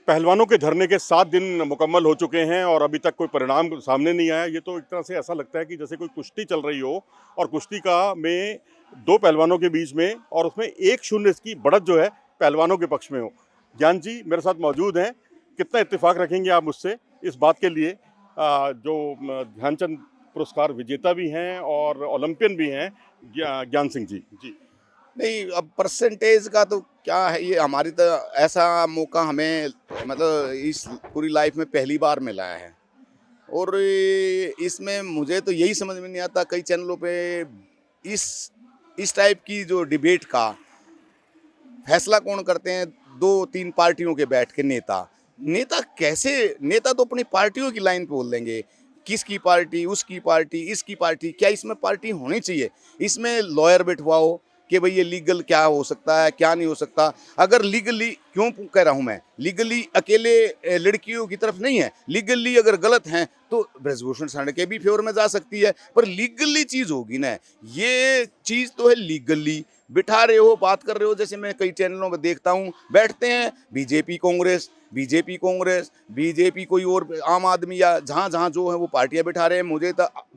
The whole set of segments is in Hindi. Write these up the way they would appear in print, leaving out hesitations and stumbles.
पहलवानों के धरने के 7 दिन मुकम्मल हो चुके हैं और अभी तक कोई परिणाम सामने नहीं आया। ये तो एक तरह से ऐसा लगता है कि जैसे कोई कुश्ती चल रही हो और कुश्ती का में 2 पहलवानों के बीच में और उसमें 1-0 इसकी बढ़त जो है पहलवानों के पक्ष में हो। ज्ञान जी मेरे साथ मौजूद हैं। कितना इत्तेफाक रखेंगे आप मुझसे इस बात के लिए जो ध्यानचंद पुरस्कार विजेता भी हैं और ओलंपियन भी हैं ज्ञान सिंह जी? जी। नहीं, अब परसेंटेज का तो क्या है, ये हमारी तो ऐसा मौका हमें मतलब इस पूरी लाइफ में पहली बार मिला है। और इसमें मुझे तो यही समझ में नहीं आता, कई चैनलों पे इस टाइप की जो डिबेट का फैसला कौन करते हैं, 2-3 पार्टियों के बैठ के नेता। नेता कैसे, नेता तो अपनी पार्टियों की लाइन पे बोल देंगे, किसकी पार्टी, उसकी पार्टी, इसकी पार्टी। क्या इसमें पार्टी होनी चाहिए? इसमें लॉयर बिठवाओ कि भाई ये लीगल क्या हो सकता है, क्या नहीं हो सकता। अगर लीगली, क्यों कह रहा हूँ मैं, लीगली अकेले लड़कियों की तरफ नहीं है, लीगली अगर गलत हैं तो ब्रजभूषण शरण के भी फेवर में जा सकती है, पर लीगली चीज़ होगी ना। ये चीज़ तो है लीगली, बिठा रहे हो, बात कर रहे हो। जैसे मैं कई चैनलों में देखता हूँ, बैठते हैं BJP Congress, BJP Congress, BJP कोई और आम आदमी, या जहाँ जहाँ जो है वो पार्टियां बिठा रहे हैं।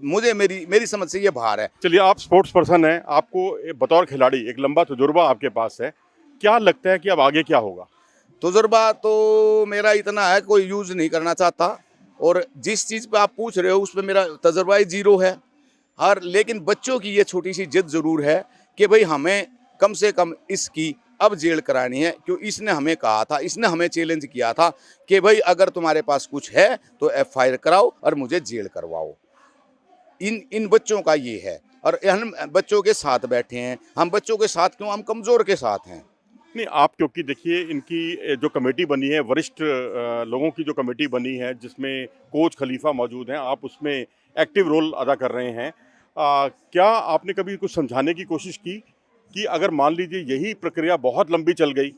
मुझे मेरी समझ से ये बाहर है। चलिए, आप स्पोर्ट्स पर्सन हैं, आपको बतौर खिलाड़ी एक लंबा तजुर्बा आपके पास है। क्या लगता है कि अब आगे क्या होगा? तजुर्बा तो मेरा इतना है, कोई यूज़ नहीं करना चाहता। और जिस चीज़ पे आप पूछ रहे हो उस पर मेरा तजुर्बा ही जीरो है। लेकिन बच्चों की ये छोटी सी जिद ज़रूर है कि भाई हमें कम से कम इसकी अब जेल करानी है। क्यों, इसने हमें कहा था, इसने हमें चैलेंज किया था कि भाई अगर तुम्हारे पास कुछ है तो FIR कराओ और मुझे जेल करवाओ। इन बच्चों का ये है, और हम बच्चों के साथ बैठे हैं। हम बच्चों के साथ क्यों, हम कमज़ोर के साथ हैं। नहीं, आप क्योंकि देखिए इनकी जो कमेटी बनी है, वरिष्ठ लोगों की जो कमेटी बनी है जिसमें कोच खलीफा मौजूद हैं, आप उसमें एक्टिव रोल अदा कर रहे हैं। क्या आपने कभी कुछ समझाने की कोशिश की कि अगर मान लीजिए यही प्रक्रिया बहुत लंबी चल गई,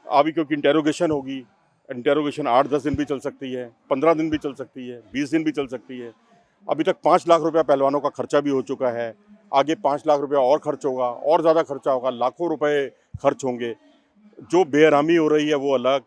अभी क्योंकि इंटेरोगेशन होगी, इंटेरोगेशन 8-10 दिन भी चल सकती है, 15 दिन भी चल सकती है, 20 दिन भी चल सकती है। अभी तक 5 लाख रुपया पहलवानों का खर्चा भी हो चुका है, आगे 5 लाख रुपया और खर्च होगा, और ज़्यादा खर्चा होगा, लाखों रुपए खर्च होंगे। जो बेआरामी हो रही है वो अलग,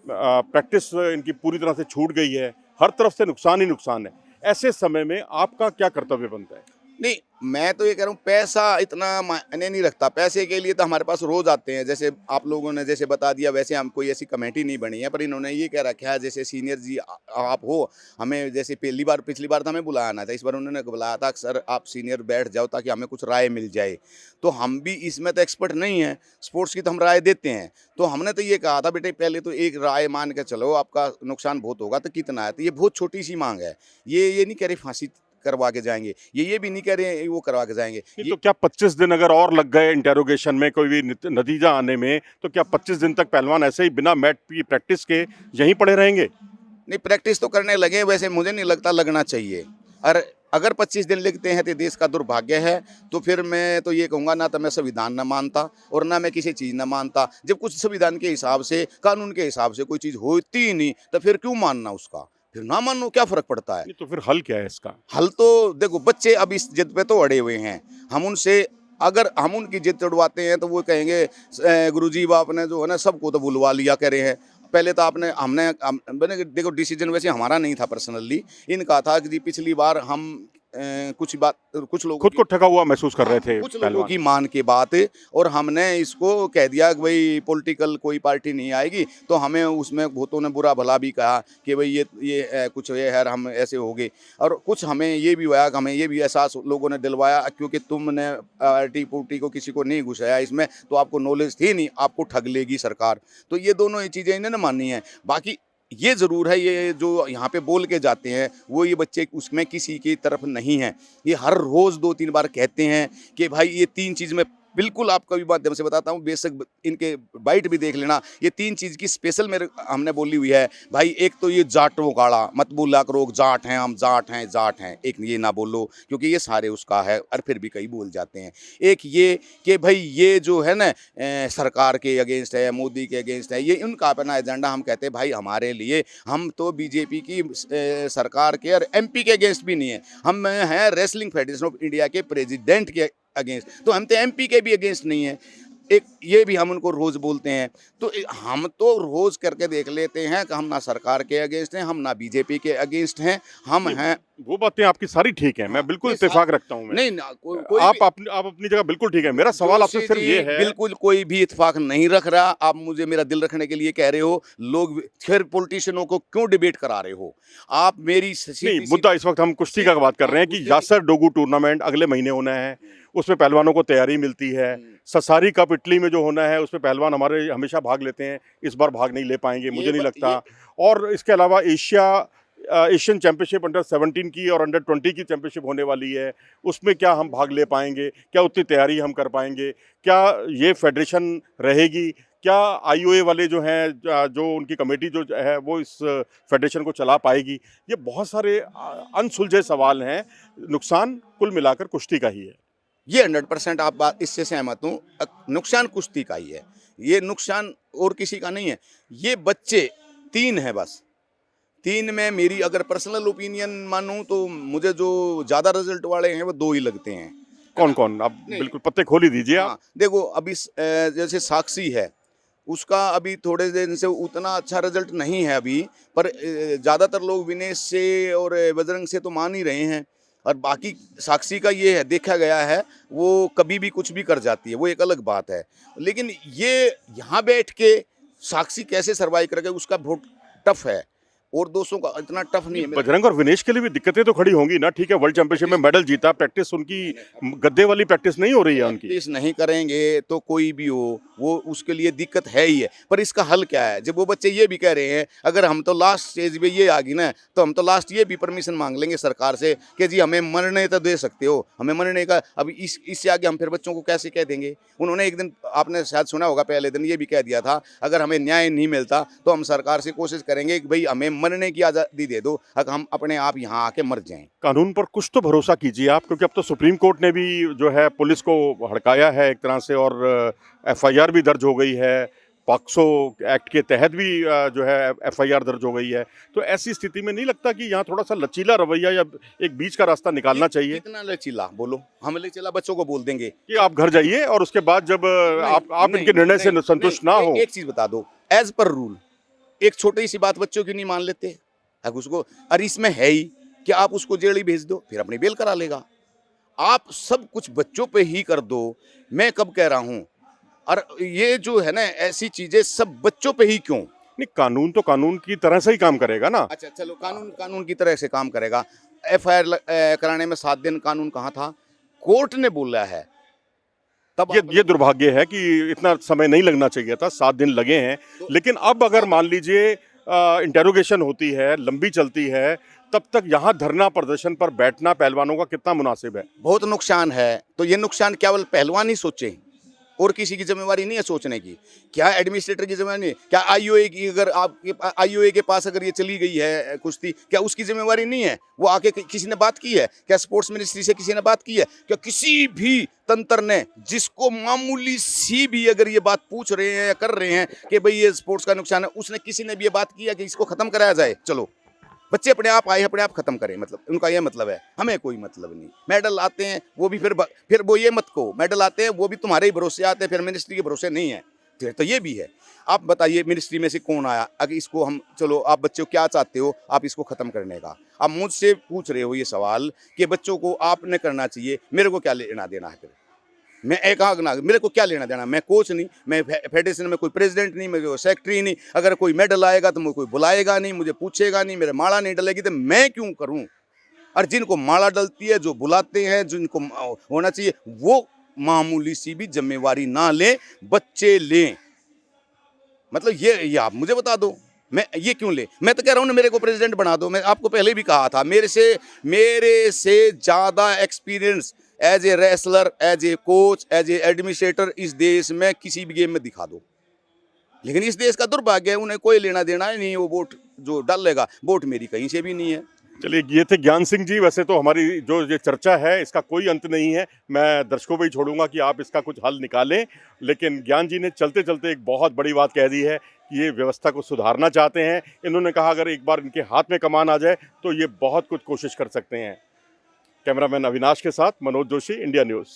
प्रैक्टिस इनकी पूरी तरह से छूट गई है, हर तरफ से नुकसान ही नुकसान है। ऐसे समय में आपका क्या कर्तव्य बनता है? नहीं, मैं तो ये कह रहा हूँ, पैसा इतना मायने नहीं रखता। पैसे के लिए तो हमारे पास रोज आते हैं। जैसे आप लोगों ने जैसे बता दिया, वैसे हम कोई ऐसी कमेटी नहीं बनी है, पर इन्होंने ये कह रखा है जैसे सीनियर जी आप हो, हमें जैसे पिछली बार तो हमें बुलाया ना था, इस बार उन्होंने बुलाया था सर आप सीनियर बैठ जाओ ताकि हमें कुछ राय मिल जाए। तो हम भी इसमें तो एक्सपर्ट नहीं है, स्पोर्ट्स की तो हम राय देते हैं। तो हमने तो ये कहा था बेटे पहले तो एक राय मान के चलो, आपका नुकसान बहुत होगा तो कितना है। तो ये बहुत छोटी सी मांग है। ये नहीं कह रहे फांसी करवा के जाएंगे, ये भी नहीं कह रहे हैं वो करवा के जाएंगे। तो क्या 25 दिन अगर और लग गए इंटेरोगेशन में कोई भी नतीजा आने में, तो क्या 25 दिन तक पहलवान ऐसे ही बिना मैट की प्रैक्टिस के यहीं पड़े रहेंगे? नहीं, प्रैक्टिस तो करने लगे, वैसे मुझे नहीं लगता लगना चाहिए। और अगर 25 दिन लिखते हैं तो देश का दुर्भाग्य है। तो फिर मैं तो ये कहूँगा, ना तो मैं संविधान ना मानता और ना मैं किसी चीज़ ना मानता। जब कुछ संविधान के हिसाब से, कानून के हिसाब से कोई चीज़ होती ही नहीं, तो फिर क्यों मानना उसका? फिर ना मानो, क्या फ़र्क पड़ता है? तो फिर हल क्या है इसका? हल तो देखो, बच्चे अब इस जिद पे तो अड़े हुए हैं। अगर हम उनकी जिद चढ़वाते हैं तो वो कहेंगे गुरुजी आपने जो है ना सबको तो बुलवा लिया कह रहे हैं। पहले तो मैंने देखो, डिसीजन वैसे हमारा नहीं था पर्सनली, इनका था कि जी पिछली बार हम कुछ लोगों खुद की, को ठगा हुआ महसूस कर रहे थे कुछ लोगों पहलवान। की मान के बात, और हमने इसको कह दिया कि भाई पॉलिटिकल कोई पार्टी नहीं आएगी। तो हमें उसमें बहुतों ने बुरा भला भी कहा कि भाई ये कुछ ये है, हम ऐसे हो गए। और कुछ हमें ये भी हुआ कि हमें ये भी एहसास लोगों ने दिलवाया, क्योंकि तुमने पार्टी पुर्टी को किसी को नहीं घुसाया इसमें, तो आपको नॉलेज थी नहीं, आपको ठग लेगी सरकार। तो ये दोनों ही चीज़ें इन्होंने मानी हैं। बाकी ये ज़रूर है, ये जो यहाँ पे बोल के जाते हैं वो ये बच्चे उसमें किसी की तरफ नहीं हैं। ये हर रोज़ 2-3 बार कहते हैं कि भाई ये 3 चीज़ में बिल्कुल आपका भी माध्यम से बताता हूँ, बेशक इनके बाइट भी देख लेना। ये 3 चीज़ की स्पेशल हमने बोली हुई है। भाई एक तो ये जाटों काड़ा मत बोला करो, जाट हैं हम, जाट हैं, जाट हैं, एक ये ना बोलो क्योंकि ये सारे उसका है, और फिर भी कई बोल जाते हैं। एक ये कि भाई ये जो है ना सरकार के अगेंस्ट है, मोदी के अगेंस्ट है, ये उनका अपना एजेंडा। हम कहते हैं भाई हमारे लिए, हम तो बीजेपी की सरकार के और MP के अगेंस्ट भी नहीं है, हम हैं रेसलिंग फेडरेशन ऑफ इंडिया के प्रेसिडेंट के अगेंस्ट। तो हम तो MP के भी अगेंस्ट नहीं है। एक ये भी हम उनको रोज बोलते हैं। तो हम तो रोज करके देख लेते हैं कि हम ना सरकार के अगेंस्ट हैं, हम ना बीजेपी के अगेंस्ट हैं, हम नहीं, हैं। वो बातें आपकी सारी ठीक हैं, हाँ, मैं बिल्कुल ये इत्तेफ़ाक रखता हूँ मैं। नहीं ना कोई भी आप अपनी जगह बिल्कुल ठीक है। मेरा सवाल आपसे जोशी सिर्फ़ ये जी है। बिल्कुल कोई भी इत्तेफाक नहीं रख रहा। आप मुझे मेरा दिल रखने के लिए कह रहे हो। लोग फिर पॉलिटिशियनों को क्यों डिबेट करा रहे हो? आप मेरी नहीं, सीधी मुद्दा इस वक्त हम कुश्ती का बात कर हाँ, रहे हैं कि यासर डोगू टूर्नामेंट अगले महीने होना है, उसमें पहलवानों को तैयारी मिलती है। ससारी कप इटली में जो होना है, उसमें पहलवान हमारे हमेशा भाग लेते हैं, इस बार भाग नहीं ले पाएंगे, मुझे नहीं लगता। और इसके अलावा एशियन चैंपियनशिप अंडर 17 की और अंडर 20 की चैंपियनशिप होने वाली है, उसमें क्या हम भाग ले पाएंगे? क्या उतनी तैयारी हम कर पाएंगे? क्या ये फेडरेशन रहेगी? क्या आईओए वाले जो हैं, जो उनकी कमेटी जो है, वो इस फेडरेशन को चला पाएगी? ये बहुत सारे अनसुलझे सवाल हैं। नुकसान कुल मिलाकर कुश्ती का ही है। ये 100% आप बात इससे सहमत हूँ। नुकसान कुश्ती का ही है। ये नुकसान और किसी का नहीं है। ये बच्चे 3 हैं बस। 3 में मेरी अगर पर्सनल ओपिनियन मानूँ तो मुझे जो ज़्यादा रिज़ल्ट वाले हैं वो 2 ही लगते हैं। है ना? कौन-कौन? आप नहीं, बिल्कुल पत्ते खोल ही दीजिए आप। हाँ, देखो अभी जैसे साक्षी है, उसका अभी थोड़े दिन से उतना अच्छा रिज़ल्ट नहीं है अभी, पर ज़्यादातर लोग विनेश से और बजरंग से तो मान ही रहे हैं। और बाकी साक्षी का ये है, देखा गया है, वो कभी भी कुछ भी कर जाती है, वो एक अलग बात है। लेकिन ये यहाँ बैठ के साक्षी कैसे सर्वाइव करेगा उसका बहुत टफ है और दोस्तों का इतना टफ नहीं है मेरा। बजरंग और विनेश के लिए भी दिक्कतें तो खड़ी होंगी ना। ठीक है, वर्ल्ड चैंपियनशिप में मेडल जीता, प्रैक्टिस उनकी गद्दे वाली प्रैक्टिस नहीं हो रही है उनकी। प्रैक्टिस नहीं करेंगे तो कोई भी हो वो उसके लिए दिक्कत है ही है। पर इसका हल क्या है? जब वो बच्चे ये भी कह रहे हैं अगर हम तो लास्ट स्टेज पे ये आ गई ना तो हम तो लास्ट ये भी परमिशन मांग लेंगे सरकार से कि जी हमें मरने तो दे सकते हो, हमें मरने का। अब इससे आगे हम फिर बच्चों को कैसे कह देंगे? उन्होंने एक दिन आपने शायद सुना होगा पहले दिन ये भी कह दिया था अगर हमें न्याय नहीं मिलता तो हम सरकार से कोशिश करेंगे कि भाई हमें मरने की आज़ादी दे दो, अगर हम अपने आप यहाँ आके मर जाएं। कानून पर कुछ तो भरोसा कीजिए आप, क्योंकि अब तो सुप्रीम कोर्ट ने भी जो है पुलिस को हड़काया है एक तरह से, और एफआईआर भी दर्ज हो गई है। पॉक्सो एक्ट के तहत भी जो है एफआईआर दर्ज हो गई है। तो ऐसी स्थिति में नहीं लगता कि यहाँ थोड़ा सा लचीला रवैया या एक बीच का रास्ता निकालना चाहिए? कितना लचीला बोलो? हम लचीला बच्चों को बोल देंगे कि आप घर जाइए और उसके बाद जब आप नहीं, इनके निर्णय से नहीं, संतुष्ट ना नहीं, हो। एक चीज बता दो, एज पर रूल एक छोटी सी बात बच्चों की नहीं मान लेते। अगर उसको अरे इसमें है ही कि आप उसको जेल ही भेज दो फिर अपनी बेल करा लेगा। आप सब कुछ बच्चों पे ही कर दो। मैं कब कह रहा हूँ? और ये जो है ना ऐसी चीजें सब बच्चों पे ही क्यों? नहीं, कानून तो कानून की तरह से ही काम करेगा ना। अच्छा चलो कानून कानून की तरह से काम करेगा। एफआईआर कराने में 7 दिन कानून कहाँ था? कोर्ट ने बोला है तब ये दुर्भाग्य है कि इतना समय नहीं लगना चाहिए था, 7 दिन लगे हैं। लेकिन अब अगर मान लीजिए इंटेरोगेशन होती है, लंबी चलती है, तब तक यहाँ धरना प्रदर्शन पर बैठना पहलवानों का कितना मुनासिब है? बहुत नुकसान है। तो ये नुकसान केवल पहलवान ही सोचे और किसी की जिम्मेवारी नहीं है सोचने की। क्या एडमिनिस्ट्रेटर की जिम्मेवारी नहीं है? क्या आईओए की अगर आपके आईओए के पास अगर ये चली गई है कुश्ती, क्या उसकी जिम्मेवारी नहीं है? वो आके किसी ने बात की है? क्या स्पोर्ट्स मिनिस्ट्री से किसी ने बात की है? क्या किसी भी तंत्र ने जिसको मामूली सी भी अगर ये बात पूछ रहे हैं या कर रहे हैं कि भाई ये स्पोर्ट्स का नुकसान है, उसने किसी ने भी ये बात की है कि इसको खत्म कराया जाए? चलो बच्चे अपने आप आए अपने आप खत्म करें, मतलब उनका ये मतलब है। हमें कोई मतलब नहीं। मेडल आते हैं वो भी फिर वो ये मत को मेडल आते हैं वो भी तुम्हारे ही भरोसे आते हैं, फिर मिनिस्ट्री के भरोसे नहीं है। फिर तो ये भी है। आप बताइए मिनिस्ट्री में से कौन आया? अगर इसको हम चलो आप बच्चों क्या चाहते हो आप इसको ख़त्म करने का? आप मुझसे पूछ रहे हो ये सवाल कि बच्चों को आपने करना चाहिए, मेरे को क्या लेना देना है? फिर मैं एक आग ना, मेरे को क्या लेना देना? मैं कोच नहीं, मैं फेडरेशन में कोई प्रेसिडेंट नहीं, मैं कोई सेक्रेटरी नहीं। अगर कोई मेडल आएगा तो मुझे कोई बुलाएगा नहीं, मुझे पूछेगा नहीं, मेरे माला नहीं डलेगी तो मैं क्यों करूं? और जिनको माला डलती है, जो बुलाते हैं, जिनको होना चाहिए, वो मामूली सी भी जिम्मेवारी ना लें, बच्चे लें। मतलब ये आप मुझे बता दो मैं ये क्यों ले? मैं तो कह रहा हूँ ना मेरे को प्रेसिडेंट बना दो। मैं आपको पहले भी कहा था मेरे से ज़्यादा experience as a wrestler, as a coach, as a administrator इस देश में किसी भी गेम में दिखा दो। लेकिन इस देश का दुर्भाग्य है उन्हें कोई लेना देना ही नहीं। वो वोट जो डालेगा वोट मेरी कहीं से भी नहीं है। चलिए, ये थे ज्ञान सिंह जी। वैसे तो हमारी जो ये चर्चा है इसका कोई अंत नहीं है, मैं दर्शकों पे ही छोड़ूंगा कि आप इसका कुछ हल निकालें। लेकिन ज्ञान जी ने चलते चलते एक बहुत बड़ी बात कह दी है कि ये व्यवस्था को सुधारना चाहते हैं। इन्होंने कहा अगर एक बार इनके हाथ में कमान आ जाए तो ये बहुत कुछ कोशिश कर सकते हैं। कैमरामैन अविनाश के साथ मनोज जोशी, इंडिया न्यूज़।